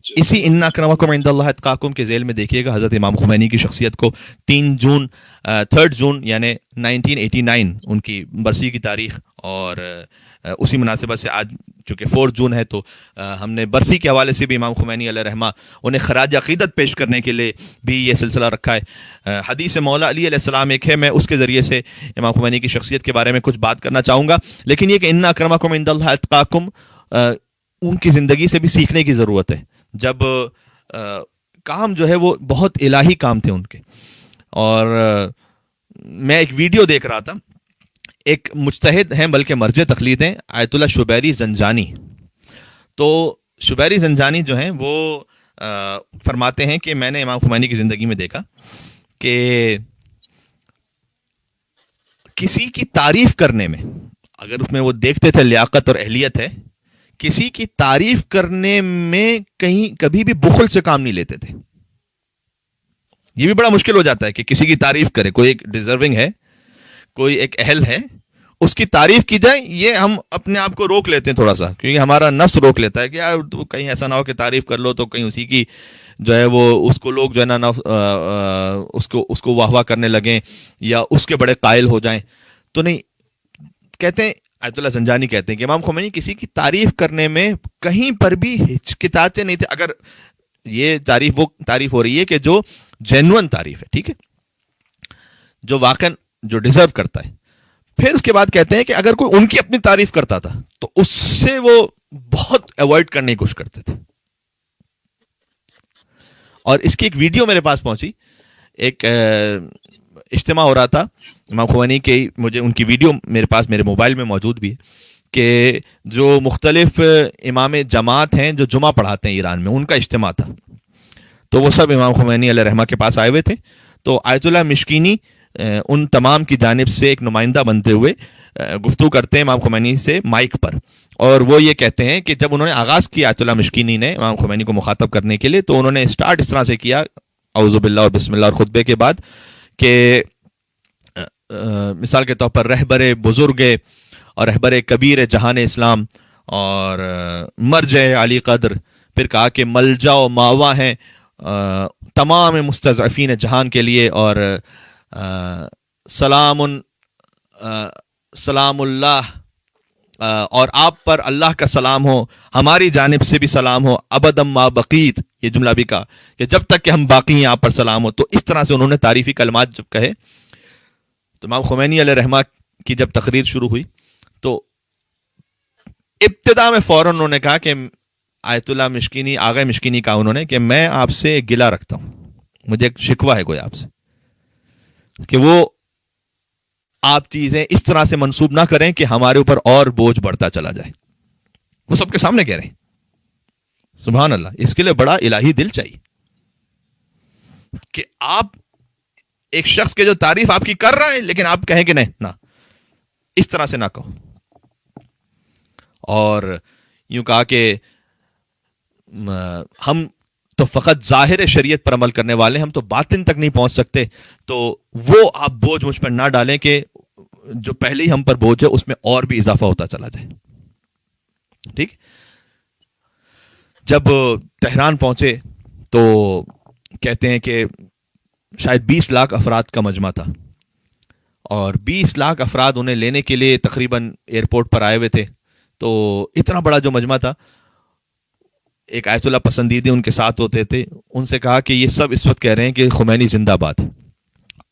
اسی ان اکرمکم عند اللہ اتقاکم کے ذیل میں دیکھیے گا حضرت امام خمینی کی شخصیت کو 3 جون یعنی 1989 ان کی برسی کی تاریخ، اور اسی مناسبت سے آج چونکہ 4 جون ہے تو ہم نے برسی کے حوالے سے بھی امام خمینی علیہ رحمہ انہیں خراج عقیدت پیش کرنے کے لیے بھی یہ سلسلہ رکھا ہے۔ حدیث مولا علی علیہ السلام ایک ہے، میں اس کے ذریعے سے امام خمینی کی شخصیت کے بارے میں کچھ بات کرنا چاہوں گا، لیکن یہ کہ ان اکرمکم عند اللہ اتقاکم ان کی زندگی سے بھی سیکھنے کی ضرورت ہے۔ جب کام جو ہے وہ بہت الہی کام تھے ان کے، اور میں ایک ویڈیو دیکھ رہا تھا، ایک مجتہد ہیں بلکہ مرجع تقلید ہیں آیت اللہ شبیری زنجانی، تو شبیری زنجانی جو ہیں وہ فرماتے ہیں کہ میں نے امام خمینی کی زندگی میں دیکھا کہ کسی کی تعریف کرنے میں، اگر اس میں وہ دیکھتے تھے لیاقت اور اہلیت ہے، کسی کی تعریف کرنے میں کبھی بھی بخل سے کام نہیں لیتے تھے۔ یہ بھی بڑا مشکل ہو جاتا ہے کہ کسی کی تعریف کرے، کوئی ایک ڈیزرونگ ہے، کوئی ایک اہل ہے، اس کی تعریف کی جائے، یہ ہم اپنے آپ کو روک لیتے ہیں تھوڑا سا، کیونکہ ہمارا نفس روک لیتا ہے کہ یار کہیں ایسا نہ ہو کہ تعریف کر لو تو کہیں اسی کی جو ہے وہ اس کو لوگ جو ہے نا اس کو واہ واہ کرنے لگیں یا اس کے بڑے قائل ہو جائیں، تو نہیں۔ کہتے ہیں آیت اللہ زنجانی کہتے ہیں کہ امام خمینی کسی کی تعریف کرنے میں کہیں پر بھی ہچکچاتے نہیں تھے، اگر یہ تعریف وہ تعریف ہو رہی ہے کہ جو جینوئن تعریف ہے، ٹھیک ہے، جو واقعا جو ڈیزرو کرتا ہے۔ پھر اس کے بعد کہتے ہیں کہ اگر کوئی ان کی اپنی تعریف کرتا تھا تو اس سے وہ بہت ایوائڈ کرنے کی کوشش کرتے تھے۔ اور اس کی ایک ویڈیو میرے پاس پہنچی، ایک اجتماع ہو رہا تھا امام خمینی کے، مجھے ان کی ویڈیو میرے پاس میرے موبائل میں موجود بھی ہے، کہ جو مختلف امام جماعت ہیں جو جمعہ پڑھاتے ہیں ایران میں، ان کا اجتماع تھا، تو وہ سب امام خمینی علیہ رحمہ کے پاس آئے ہوئے تھے۔ تو آیت اللہ مشکینی ان تمام کی جانب سے ایک نمائندہ بنتے ہوئے گفتگو کرتے ہیں امام خمینی سے مائک پر، اور وہ یہ کہتے ہیں کہ جب انہوں نے آغاز کیا آیت اللہ مشکینی نے امام خمینی کو مخاطب کرنے کے لیے، تو انہوں نے اسٹارٹ اس طرح سے کیا، اعوذ باللہ اور بسم اللہ اور خطبے کے بعد، کہ مثال کے طور پر رہبر بزرگ اور رہبر کبیر جہان اسلام اور مرجع علی قدر، پھر کہا کہ ملجا و ماوا ہیں تمام مستضعفین جہان کے لیے، اور سلام اللہ، اور آپ پر اللہ کا سلام ہو، ہماری جانب سے بھی سلام ہو، ابدم ما بقیت، یہ جملہ بھی کہا کہ جب تک کہ ہم باقی ہیں آپ پر سلام ہو۔ تو اس طرح سے انہوں نے تعریفی کلمات جب کہے، تو امام خمینی علیہ رحمہ کی جب تقریر شروع ہوئی تو ابتدا میں فوراً انہوں نے کہا کہ آیت اللہ مشکینی، آغا مشکینی کہا انہوں نے کہ میں آپ سے ایک گلہ رکھتا ہوں، مجھے ایک شکوہ ہے کوئی آپ سے، کہ وہ آپ چیزیں اس طرح سے منسوب نہ کریں کہ ہمارے اوپر اور بوجھ بڑھتا چلا جائے۔ وہ سب کے سامنے کہہ رہے ہیں، سبحان اللہ، اس کے لیے بڑا الہی دل چاہیے کہ آپ ایک شخص کے جو تعریف آپ کی کر رہا ہے لیکن آپ کہیں کہ نہیں، نہ اس طرح سے نہ کہو۔ اور یوں کہا کہ ہم تو فقط ظاہر شریعت پر عمل کرنے والے، ہم تو باطن تک نہیں پہنچ سکتے، تو وہ آپ بوجھ مجھ پر نہ ڈالیں کہ جو پہلے ہی ہم پر بوجھ ہے اس میں اور بھی اضافہ ہوتا چلا جائے۔ ٹھیک، جب تہران پہنچے تو کہتے ہیں کہ شاید 20 لاکھ افراد کا مجمع تھا، اور 20 لاکھ افراد انہیں لینے کے لیے تقریباً ایئرپورٹ پر آئے ہوئے تھے۔ تو اتنا بڑا جو مجمع تھا، ایک آیت اللہ پسندیدے ان کے ساتھ ہوتے تھے، ان سے کہا کہ یہ سب اس وقت کہہ رہے ہیں کہ خمینی زندہ باد۔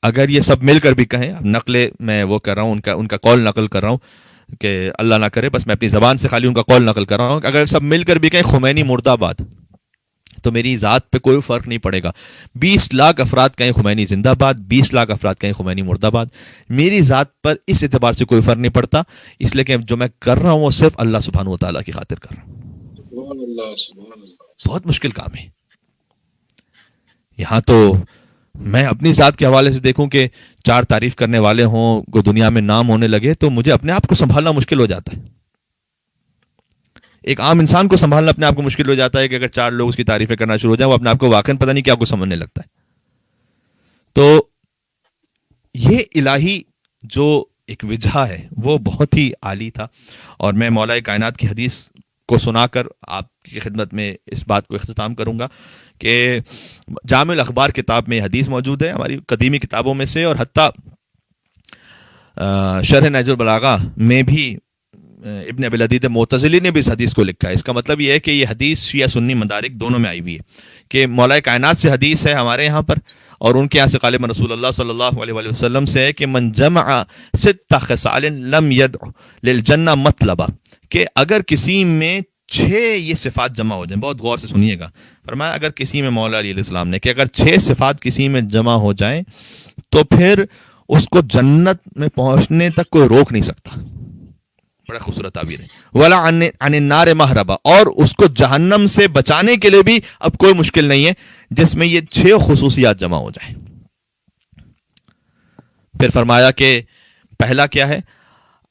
اگر یہ سب مل کر بھی کہیں، اب نقل میں وہ کر رہا ہوں، ان کا قول نقل کر رہا ہوں کہ اللہ نہ کرے، بس میں اپنی زبان سے خالی ان کا قول نقل کر رہا ہوں، اگر سب مل کر بھی کہیں خمینی مرد آباد، تو میری ذات پہ کوئی فرق نہیں پڑے گا۔ 20 لاکھ افراد کہیں خمینی زندہ باد، 20 لاکھ افراد کہیں خمینی مرد آباد، میری ذات پر اس اعتبار سے کوئی فرق نہیں پڑتا، اس لیے کہ جو میں کر رہا ہوں وہ صرف اللہ سبحانہ و تعالیٰ کی خاطر کر رہا ہوں۔ بہت مشکل کام ہے۔ یہاں تو میں اپنی ذات کے حوالے سے دیکھوں کہ 4 تعریف کرنے والے ہوں، کوئی دنیا میں نام ہونے لگے، تو مجھے اپنے آپ کو سنبھالنا مشکل ہو جاتا ہے۔ ایک عام انسان کو سنبھالنا اپنے آپ کو مشکل ہو جاتا ہے کہ اگر 4 لوگ اس کی تعریفیں کرنا شروع ہو جائیں، وہ اپنے آپ کو واقعاً پتہ نہیں کیا کو سمجھنے لگتا ہے۔ تو یہ الہی جو ایک وجہ ہے وہ بہت ہی عالی تھا، اور میں مولا کائنات کی حدیث کو سنا کر آپ کی خدمت میں اس بات کو اختتام کروں گا کہ جامع الاخبار کتاب میں یہ حدیث موجود ہے، ہماری قدیمی کتابوں میں سے، اور حتیٰ شرح نہج البلاغہ میں بھی ابن ابی العدید معتزلی نے بھی اس حدیث کو لکھا ہے۔ اس کا مطلب یہ ہے کہ یہ حدیث شیعہ سنی مدارک دونوں میں آئی ہوئی ہے کہ مولا کائنات سے حدیث ہے ہمارے یہاں پر، اور ان کے یہاں سے غالباً رسول اللہ صلی اللہ علیہ وآلہ وسلم سے ہے کہ من جمع ست خصال لم يدع للجنہ مطلبہ، کہ اگر کسی میں 6 یہ صفات جمع ہو جائیں، بہت غور سے سنیے گا، فرمایا اگر کسی میں، مولا علیہ السلام نے، کہ اگر 6 صفات کسی میں جمع ہو جائیں تو پھر اس کو جنت میں پہنچنے تک کوئی روک نہیں سکتا۔ بڑا خوبصورت تعبیر ہے۔ ولا عن النار مہربا، اور اس کو جہنم سے بچانے کے لیے بھی اب کوئی مشکل نہیں ہے جس میں یہ 6 خصوصیات جمع ہو جائیں۔ پھر فرمایا کہ پہلا کیا ہے؟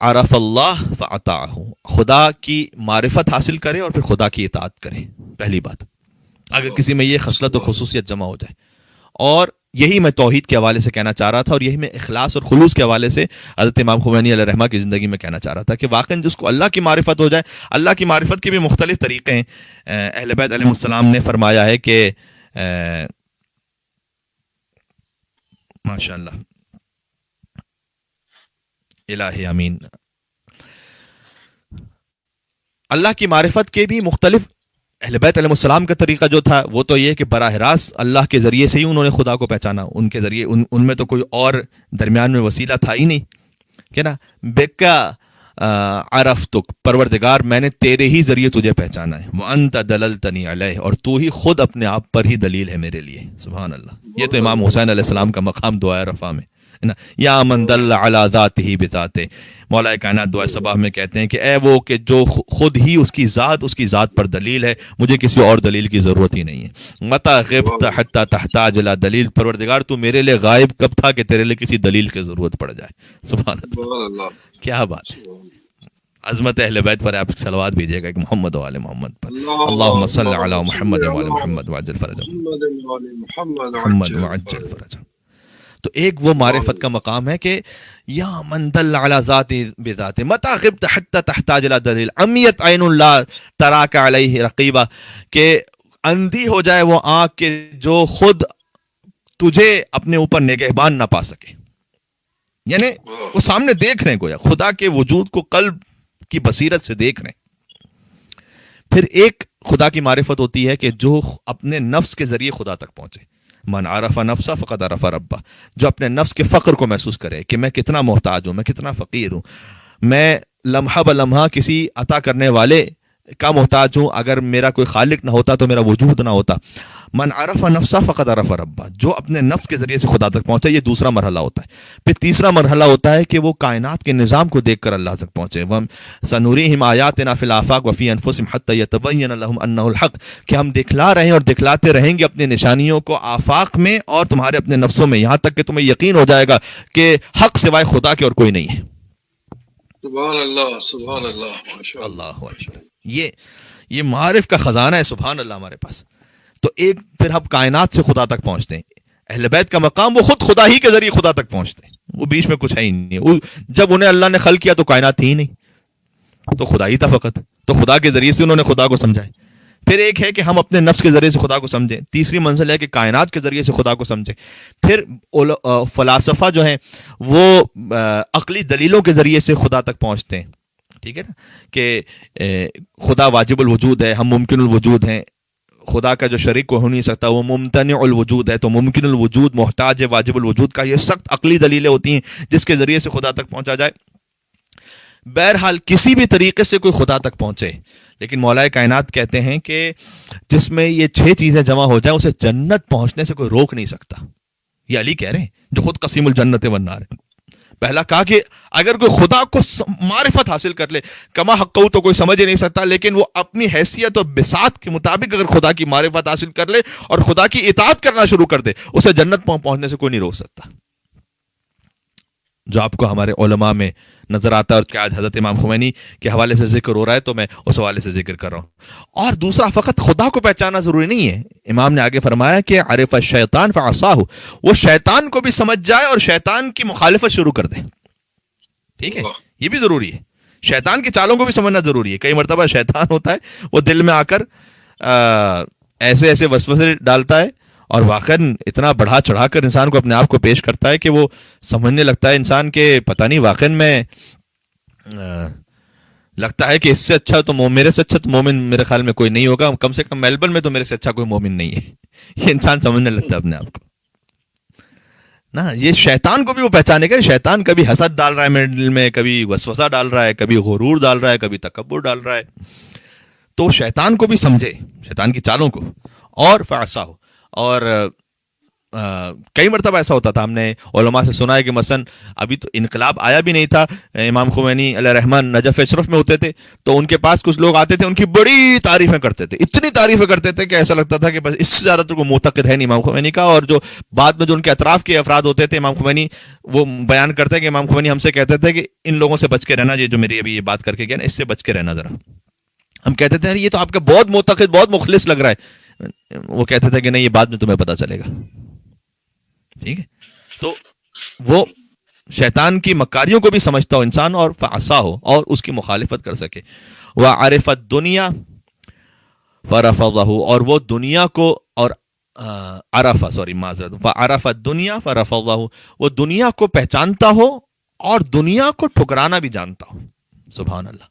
عرف اللہ فاطاعہ، خدا کی معرفت حاصل کرے اور پھر خدا کی اطاعت کرے، پہلی بات اگر کسی میں یہ خصلت و خصوصیت جمع ہو جائے۔ اور یہی میں توحید کے حوالے سے کہنا چاہ رہا تھا، اور یہی میں اخلاص اور خلوص کے حوالے سے حضرت امام خمینی علیہ رحمہ کی زندگی میں کہنا چاہ رہا تھا کہ واقعاً جس کو اللہ کی معرفت ہو جائے، اللہ کی معرفت کے بھی مختلف طریقے ہیں۔ اہل بیت علیہ السلام نے فرمایا ہے کہ ماشاء اللہ الہی امین، اللہ کی معرفت کے بھی مختلف، اہل بیت علیہ السلام کا طریقہ جو تھا وہ تو یہ کہ براہ راست اللہ کے ذریعے سے ہی انہوں نے خدا کو پہچانا، ان کے ذریعے، ان میں تو کوئی اور درمیان میں وسیلہ تھا ہی نہیں، کہ نا بکا عرفتک، پروردگار میں نے تیرے ہی ذریعے تجھے پہچانا ہے، وانت دللتنی علیہ، اور تو ہی خود اپنے آپ پر ہی دلیل ہے میرے لیے۔ سبحان اللہ، یہ تو امام حسین علیہ السلام کا مقام دعائے رفع میں، یا من دل علی ذاتہ بذاتہ، مولا کائنات دعائے صباح میں کہتے ہیں کہ اے وہ کہ جو خود ہی اس کی ذات پر دلیل ہے، مجھے کسی اور دلیل کی ضرورت ہی نہیں ہے۔ متی غبت حتی تحتاج الی دلیل، پروردگار تو میرے لیے غائب کب تھا کہ تیرے لیے کسی دلیل کی ضرورت پڑ جائے۔ سبحان اللہ، کیا بات ہے۔ عظمت اہل بیت پر آپ صلوات بھیجیے گا کہ محمد و آل محمد پر، اللہم صل علی محمد و آل محمد وعجل فرجہ محمد وعجل فرجہ۔ تو ایک وہ معرفت کا مقام ہے کہ یا من دل علی ذات بذات، متی غبت حتی تحتاج الی دلیل، عمیت عین لا تراک علیہ رقیبہ، کہ اندھی ہو جائے وہ آنکھ کہ جو خود تجھے اپنے اوپر نگہبان نہ پا سکے، یعنی وہ سامنے دیکھ رہے ہیں، گویا خدا کے وجود کو قلب کی بصیرت سے دیکھ رہے ہیں۔ پھر ایک خدا کی معرفت ہوتی ہے کہ جو اپنے نفس کے ذریعے خدا تک پہنچے، من عرف نفسہ فقد عرف ربہ، جو اپنے نفس کے فقر کو محسوس کرے کہ میں کتنا محتاج ہوں، میں کتنا فقیر ہوں، میں لمحہ بلمحہ کسی عطا کرنے والے کا محتاج ہوں، اگر میرا کوئی خالق نہ ہوتا تو میرا وجود نہ ہوتا۔ من عرف نفسہ فقد عرف ربہ، جو اپنے نفس کے ذریعے سے خدا تک پہنچے، یہ دوسرا مرحلہ ہوتا ہے۔ پھر تیسرا مرحلہ ہوتا ہے کہ وہ کائنات کے نظام کو دیکھ کر اللہ تک پہنچے، سنوریہم آیاتنا فی الآفاق وفی انفسہم حتی یتبین لہم انہ الحق، کہ ہم دکھلا رہے ہیں اور دکھلاتے رہیں گے اپنی نشانیوں کو آفاق میں اور تمہارے اپنے نفسوں میں، یہاں تک کہ تمہیں یقین ہو جائے گا کہ حق سوائے خدا کے اور کوئی نہیں ہے۔ سبحان اللہ، سبحان اللہ، ماشاء اللہ، اللہ اکبر، یہ معارف کا خزانہ ہے، سبحان اللہ ہمارے پاس۔ تو ایک پھر ہم کائنات سے خدا تک پہنچتے ہیں، اہل بیت کا مقام وہ خود خدا ہی کے ذریعے خدا تک پہنچتے ہیں، وہ بیچ میں کچھ ہے ہی نہیں۔ جب انہیں اللہ نے خلق کیا تو کائنات تھی ہی نہیں، تو خدا ہی تھا فقط، تو خدا کے ذریعے سے انہوں نے خدا کو سمجھا ہے۔ پھر ایک ہے کہ ہم اپنے نفس کے ذریعے سے خدا کو سمجھیں، تیسری منزل ہے کہ کائنات کے ذریعے سے خدا کو سمجھیں۔ پھر فلاسفہ جو ہیں وہ عقلی دلیلوں کے ذریعے سے خدا تک پہنچتے ہیں، ٹھیک ہے نا، کہ خدا واجب الوجود ہے، ہم ممکن الوجود ہیں، خدا کا جو شریک ہو نہیں سکتا وہ ممتنع الوجود ہے، تو ممکن الوجود محتاج ہے واجب الوجود کا۔ یہ سخت عقلی دلیلیں ہوتی ہیں جس کے ذریعے سے خدا تک پہنچا جائے۔ بہرحال کسی بھی طریقے سے کوئی خدا تک پہنچے، لیکن مولا کائنات کہتے ہیں کہ جس میں یہ 6 چیزیں جمع ہو جائیں اسے جنت پہنچنے سے کوئی روک نہیں سکتا۔ یہ علی کہہ رہے ہیں جو خود قسیم الجنت والنار ہے۔ پہلا کہا کہ اگر کوئی خدا کو معرفت حاصل کر لے، کما حق تو کوئی سمجھ ہی نہیں سکتا، لیکن وہ اپنی حیثیت اور بساط کے مطابق اگر خدا کی معرفت حاصل کر لے اور خدا کی اطاعت کرنا شروع کر دے، اسے جنت پہنچنے سے کوئی نہیں روک سکتا۔ جو آپ کو ہمارے علماء میں نظر آتا ہے، اور کیا آج حضرت امام خمینی کے حوالے سے ذکر ہو رہا ہے تو میں اس حوالے سے ذکر کر رہا ہوں۔ اور دوسرا، فقط خدا کو پہچانا ضروری نہیں ہے، امام نے آگے فرمایا کہ عرف الشیطان فعصاہ، وہ شیطان کو بھی سمجھ جائے اور شیطان کی مخالفت شروع کر دے، ٹھیک ہے، یہ بھی ضروری ہے شیطان کی چالوں کو بھی سمجھنا ضروری ہے. کئی مرتبہ شیطان ہوتا ہے وہ دل میں آ کر ایسے ایسے وسوسے ڈالتا ہے اور واقعاً اتنا بڑھا چڑھا کر انسان کو اپنے آپ کو پیش کرتا ہے کہ وہ سمجھنے لگتا ہے انسان کے پتہ نہیں واقعاً میں لگتا ہے کہ اس سے اچھا تو میرے سے اچھا تو مومن میرے خیال میں کوئی نہیں ہوگا, کم سے کم میلبرن میں تو میرے سے اچھا کوئی مومن نہیں ہے. یہ انسان سمجھنے لگتا ہے اپنے آپ کو نا. یہ شیطان کو بھی وہ پہچانے گا. شیطان کبھی حسد ڈال رہا ہے میرے دل میں, کبھی وسوسہ ڈال رہا ہے, کبھی غرور ڈال رہا ہے, کبھی تکبر ڈال رہا ہے. تو شیطان کو بھی سمجھے, شیطان کی چالوں کو, اور فعصا ہو. اور کئی مرتبہ ایسا ہوتا تھا, ہم نے علماء سے سنا ہے کہ مثلا ابھی تو انقلاب آیا بھی نہیں تھا, امام خمینی علیہ رحمان نجف اشرف میں ہوتے تھے, تو ان کے پاس کچھ لوگ آتے تھے, ان کی بڑی تعریفیں کرتے تھے, اتنی تعریفیں کرتے تھے کہ ایسا لگتا تھا کہ بس اس سے زیادہ تو کوئی معتقد ہے نہیں امام خمینی کا. اور جو بعد میں جو ان کے اطراف کے افراد ہوتے تھے, امام خمینی وہ بیان کرتے ہیں کہ امام خمینی ہم سے کہتے تھے کہ ان لوگوں سے بچ کے رہنا, یہ جو میری ابھی یہ بات کر کے گیا نا, اس سے بچ کے رہنا ذرا. ہم کہتے تھے یہ تو آپ کا بہت معتقد, بہت مخلص لگ رہا ہے. وہ کہتے تھے کہ نہیں, یہ بعد میں تمہیں پتہ چلے گا. ٹھیک ہے, تو وہ شیطان کی مکاریوں کو بھی سمجھتا ہو انسان, اور فعصا ہو, اور اس کی مخالفت کر سکے. وعرف الدنیا فرفضہ, اور وہ دنیا کو, اور فعرف الدنیا فرفضہ, وہ دنیا کو پہچانتا ہو اور دنیا کو ٹھکرانا بھی جانتا ہو. سبحان اللہ.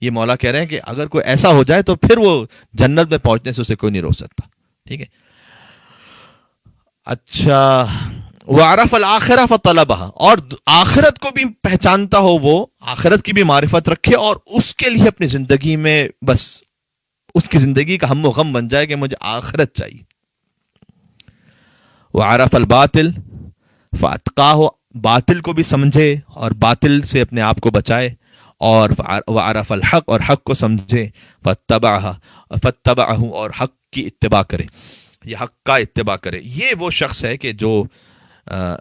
یہ مولا کہہ رہے ہیں کہ اگر کوئی ایسا ہو جائے تو پھر وہ جنت میں پہنچنے سے اسے کوئی نہیں روک سکتا. ٹھیک ہے. اچھا, وعرف الآخرہ فطلبہا, اور آخرت کو بھی پہچانتا ہو, وہ آخرت کی بھی معرفت رکھے اور اس کے لیے اپنی زندگی میں بس اس کی زندگی کا ہم و غم بن جائے کہ مجھے آخرت چاہیے. وعرف الباطل فاتقاہ, باطل کو بھی سمجھے اور باطل سے اپنے آپ کو بچائے. اور وعرف الحق, اور حق کو سمجھے. فاتبعہ, اور حق کی اتباع کرے, یہ حق کا اتباع کرے. یہ وہ شخص ہے کہ جو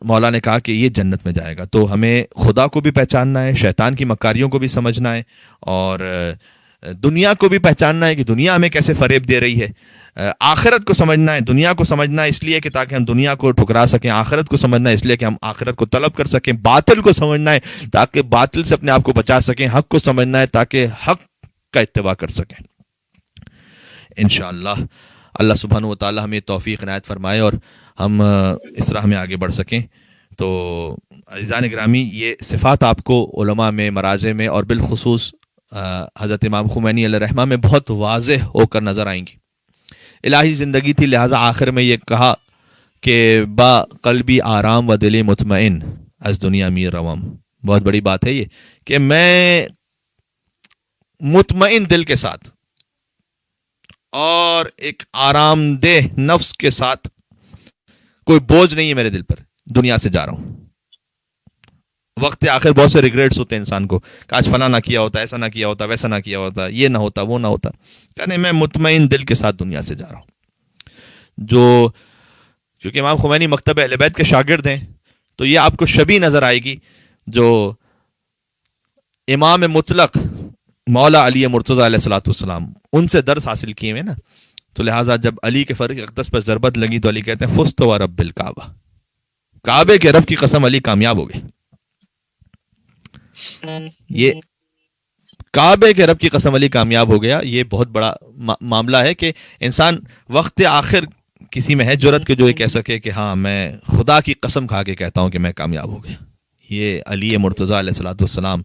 مولا نے کہا کہ یہ جنت میں جائے گا. تو ہمیں خدا کو بھی پہچاننا ہے, شیطان کی مکاریوں کو بھی سمجھنا ہے, اور دنیا کو بھی پہچاننا ہے کہ دنیا ہمیں کیسے فریب دے رہی ہے. آخرت کو سمجھنا ہے, دنیا کو سمجھنا ہے اس لیے کہ تاکہ ہم دنیا کو ٹھکرا سکیں. آخرت کو سمجھنا ہے اس لیے کہ ہم آخرت کو طلب کر سکیں. باطل کو سمجھنا ہے تاکہ باطل سے اپنے آپ کو بچا سکیں. حق کو سمجھنا ہے تاکہ حق کا اتباع کر سکیں. انشاءاللہ اللہ سبحانہ و تعالی ہمیں توفیق عنایت فرمائے اور ہم اس راہ میں آگے بڑھ سکیں. تو عزیزان گرامی, یہ صفات آپ کو علماء میں, مراجع میں, اور بالخصوص حضرت امام خمینی علیہ الرحمہ میں بہت واضح ہو کر نظر آئیں گی. الہی زندگی تھی, لہٰذا آخر میں یہ کہا کہ با قلبی آرام و دل مطمئن از دنیا میر روام. بہت بڑی بات ہے یہ کہ میں مطمئن دل کے ساتھ اور ایک آرام دہ نفس کے ساتھ, کوئی بوجھ نہیں ہے میرے دل پر, دنیا سے جا رہا ہوں. وقت آخر بہت سے ریگریٹس ہوتے ہیں انسان کو, کاش فلاں نہ کیا ہوتا, ایسا نہ کیا ہوتا, ویسا نہ کیا ہوتا, یہ نہ ہوتا, وہ نہ ہوتا. کہنے میں مطمئن دل کے ساتھ دنیا سے جا رہا ہوں. جو کیونکہ امام خمینی مکتب اہل بیت کے شاگرد ہیں, تو یہ آپ کو شبیہ نظر آئے گی جو امام مطلق مولا علی مرتضیٰ علیہ الصلوۃ والسلام, ان سے درس حاصل کیے ہوئے نا. تو لہٰذا جب علی کے فرق اقدس پر ضربت لگی تو علی کہتے ہیں فزت و رب الکعبہ, کعبے کے رب کی قسم علی کامیاب ہو گئے. یہ کعبے کے رب کی قسم علی کامیاب ہو گیا. یہ بہت بڑا معاملہ ہے کہ انسان وقت آخر کسی میں ہے جرت کہ جو یہ کہہ سکے کہ ہاں میں خدا کی قسم کھا کے کہتا ہوں کہ میں کامیاب ہو گیا. یہ علی مرتضیٰ علیہ الصلوۃ والسلام,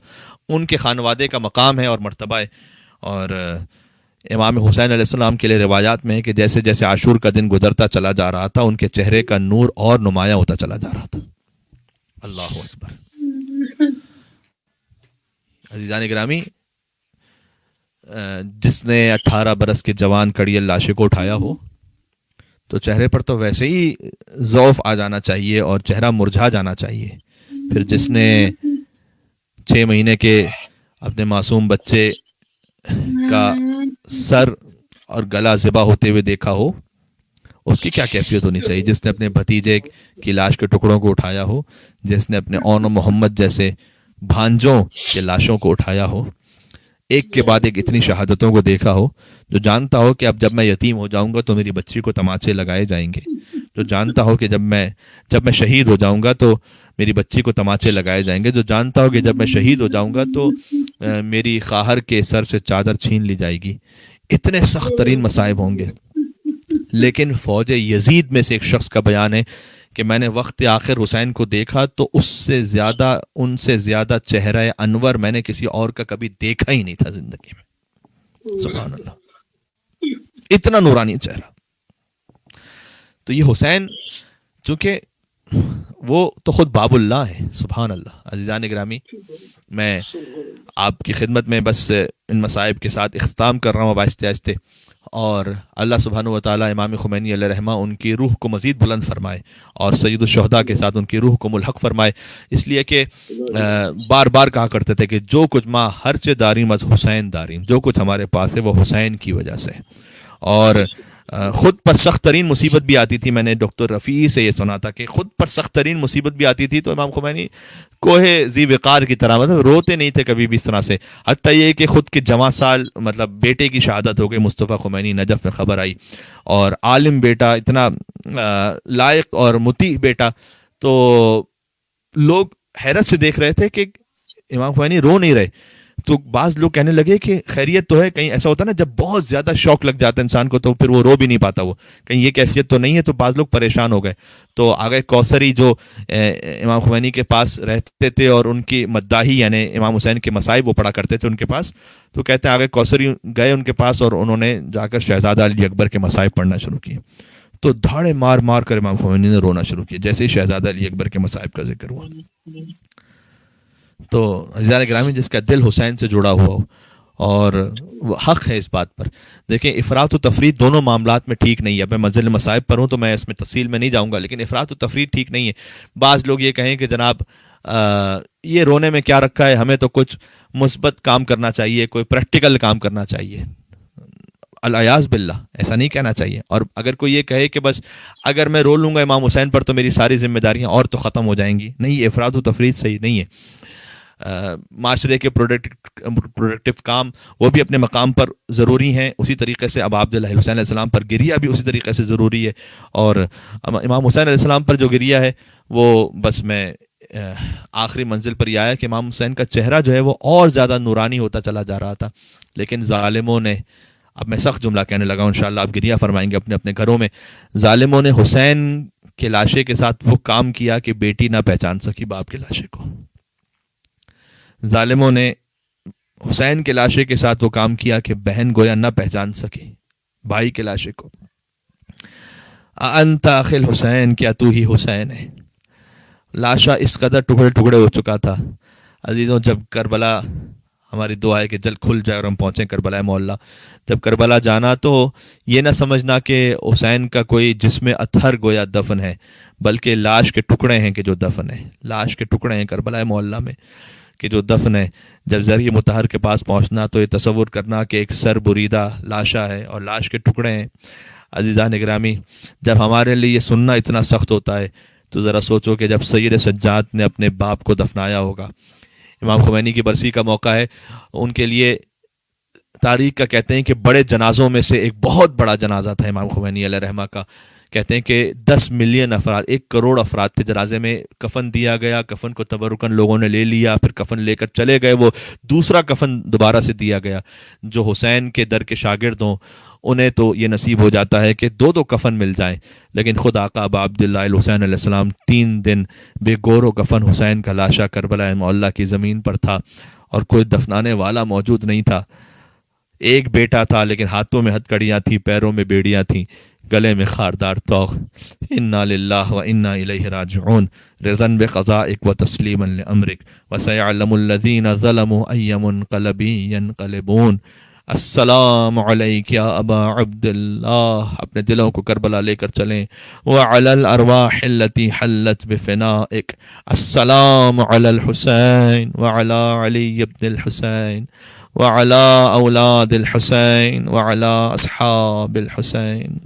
ان کے خانوادے کا مقام ہے اور مرتبہ ہے. اور امام حسین علیہ السلام کے لیے روایات میں ہے کہ جیسے جیسے عاشور کا دن گزرتا چلا جا رہا تھا, ان کے چہرے کا نور اور نمایاں ہوتا چلا جا رہا تھا. اللہ اکبر. عزیزان گرامی, جس نے 18 برس کے جوان کڑیل لاشے کو اٹھایا ہو تو چہرے پر تو ویسے ہی ضعف آ جانا چاہیے اور چہرہ مرجھا جانا چاہیے. پھر جس نے 6 مہینے کے اپنے معصوم بچے کا سر اور گلا ذبح ہوتے ہوئے دیکھا ہو, اس کی کیا کیفیت ہونی چاہیے. جس نے اپنے بھتیجے کی لاش کے ٹکڑوں کو اٹھایا ہو, جس نے اپنے اون و محمد جیسے بھانجوں کے لاشوں کو اٹھایا ہو, ایک کے بعد ایک اتنی شہادتوں کو دیکھا ہو, جو جانتا ہو کہ اب جب میں یتیم ہو جاؤں گا تو میری بچی کو تماچے لگائے جائیں گے, جو جانتا ہو کہ جب میں شہید ہو جاؤں گا تو میری بچی کو تماچے لگائے جائیں گے، جو جانتا ہو کہ جب میں شہید ہو جاؤں گا تو میری خواہر کے سر سے چادر چھین لی جائے گی، اتنے سخت ترین مصائب ہوں گے۔ لیکن فوج یزید میں سے ایک شخص کا بیان ہے کہ میں نے وقت آخر حسین کو دیکھا تو ان سے زیادہ چہرہ انور میں نے کسی اور کا کبھی دیکھا ہی نہیں تھا زندگی میں۔ سبحان اللہ، اتنا نورانی چہرہ۔ تو یہ حسین چونکہ وہ تو خود باب اللہ ہے، سبحان اللہ۔ عزیزان گرامی، میں آپ کی خدمت میں بس ان مصائب کے ساتھ اختتام کر رہا ہوں اب آہستہ آہستہ، اور اللہ سبحانہ و تعالیٰ امام خمینی علیہ رحمہ ان کی روح کو مزید بلند فرمائے اور سید الشہداء کے ساتھ ان کی روح کو ملحق فرمائے، اس لیے کہ بار بار کہا کرتے تھے کہ جو کچھ ماں ہر چے داریم از حسین داریم، جو کچھ ہمارے پاس ہے وہ حسین کی وجہ سے۔ اور خود پر سخت ترین مصیبت بھی آتی تھی، میں نے ڈاکٹر رفیع سے یہ سنا تھا کہ خود پر سخت ترین مصیبت بھی آتی تھی تو امام خمینی کوہ ذی وقار کی طرح مطلب روتے نہیں تھے کبھی بھی اس طرح سے، حتیٰ یہ کہ خود کے جواں سال مطلب بیٹے کی شہادت ہو گئی، مصطفیٰ خمینی نجف میں خبر آئی، اور عالم بیٹا، اتنا لائق اور مطیع بیٹا، تو لوگ حیرت سے دیکھ رہے تھے کہ امام خمینی رو نہیں رہے، تو بعض لوگ کہنے لگے کہ خیریت تو ہے، کہیں ایسا ہوتا ہے نا جب بہت زیادہ شوق لگ جاتا ہے انسان کو تو پھر وہ رو بھی نہیں پاتا، وہ کہیں یہ کیفیت تو نہیں ہے، تو بعض لوگ پریشان ہو گئے۔ تو آگے کوثری جو امام خمینی کے پاس رہتے تھے اور ان کی مداحی یعنی امام حسین کے مصائب وہ پڑھا کرتے تھے ان کے پاس، تو کہتے ہیں آگے کوثری گئے ان کے پاس اور انہوں نے جا کر شہزادہ علی اکبر کے مصائب پڑھنا شروع کیے، تو دھاڑے مار مار کر امام خمینی نے رونا شروع کیا جیسے ہی شہزادہ علی اکبر کے مصائب کا ذکر ہوا۔ تو عزیزان گرامی، جس کا دل حسین سے جڑا ہوا ہو اور حق ہے اس بات پر، دیکھیں افراط و تفریط دونوں معاملات میں ٹھیک نہیں ہے۔ اب میں منزل مصائب پر ہوں تو میں اس میں تفصیل میں نہیں جاؤں گا، لیکن افراط و تفریط ٹھیک نہیں ہے۔ بعض لوگ یہ کہیں کہ جناب یہ رونے میں کیا رکھا ہے، ہمیں تو کچھ مثبت کام کرنا چاہیے، کوئی پریکٹیکل کام کرنا چاہیے۔ العیاذ باللہ، ایسا نہیں کہنا چاہیے۔ اور اگر کوئی یہ کہے کہ بس اگر میں رو لوں گا امام حسین پر تو میری ساری ذمہ داریاں اور تو ختم ہو جائیں گی، نہیں، یہ افراط و تفریط صحیح نہیں ہے۔ معاشرے کے پروڈکٹیو کام وہ بھی اپنے مقام پر ضروری ہیں، اسی طریقے سے اب عبداللہ حسین علیہ السلام پر گریہ بھی اسی طریقے سے ضروری ہے، اور امام حسین علیہ السلام پر جو گریہ ہے وہ بس میں آخری منزل پر یہ آیا کہ امام حسین کا چہرہ جو ہے وہ اور زیادہ نورانی ہوتا چلا جا رہا تھا، لیکن ظالموں نے، اب میں سخت جملہ کہنے لگا ہوں، انشاءاللہ آپ گریہ فرمائیں گے اپنے اپنے گھروں میں، ظالموں نے حسین کے لاشے کے ساتھ وہ کام کیا کہ بیٹی نہ پہچان سکی باپ کے لاشے کو، ظالموں نے حسین کے لاشے کے ساتھ وہ کام کیا کہ بہن گویا نہ پہچان سکی بھائی کے لاشے کو۔ انت اخی الحسین، کیا تو ہی حسین ہے؟ لاشا اس قدر ٹکڑے ٹکڑے ہو چکا تھا عزیزوں۔ جب کربلا، ہماری دعا ہے کہ جلد کھل جائے اور ہم پہنچیں کربلا معلیٰ، جب کربلا جانا تو یہ نہ سمجھنا کہ حسین کا کوئی جسم اطہر گویا دفن ہے، بلکہ لاش کے ٹکڑے ہیں کہ جو دفن ہے، لاش کے ٹکڑے ہیں کربلا معلیٰ میں کہ جو دفن ہے۔ جب ذریعہ مطہر کے پاس پہنچنا تو یہ تصور کرنا کہ ایک سر بریدہ لاشا ہے اور لاش کے ٹکڑے ہیں۔ عزیزان گرامی، جب ہمارے لیے یہ سننا اتنا سخت ہوتا ہے تو ذرا سوچو کہ جب سید سجاد نے اپنے باپ کو دفنایا ہوگا، امام خمینی کی برسی کا موقع ہے، ان کے لیے تاریخ کا کہتے ہیں کہ بڑے جنازوں میں سے ایک بہت بڑا جنازہ تھا امام خمینی علیہ رحمہ کا، کہتے ہیں کہ 10 ملین افراد، 1 کروڑ افراد تھے جنازے میں، کفن دیا گیا، کفن کو تبرکن لوگوں نے لے لیا، پھر کفن لے کر چلے گئے، وہ دوسرا کفن دوبارہ سے دیا گیا۔ جو حسین کے در کے شاگرد ہوں انہیں تو یہ نصیب ہو جاتا ہے کہ 2 کفن مل جائیں، لیکن خود آقا ابا عبداللہ الحسین علیہ السلام 3 دن بے گور و کفن حسین کا لاشا کربلا معلیٰ کی زمین پر تھا اور کوئی دفنانے والا موجود نہیں تھا۔ ایک بیٹا تھا لیکن ہاتھوں میں ہتھ کڑیاں تھیں، پیروں میں بیڑیاں تھیں، گلے میں خاردار توق۔ انا للہ و انا الیہ راجعون، رضا بقضائک و تسلیما لامرک وسیعلم الذین ظلموا ای منقلب ینقلبون۔ السلام علیک یا ابا عبداللہ، اپنے دلوں کو کربلا لے کر چلیں۔ وعلی الارواح التي حلت بفنائک، السلام علی الحسین وعلی علی بن الحسین وعلى أولاد الحسين وعلى أصحاب الحسين۔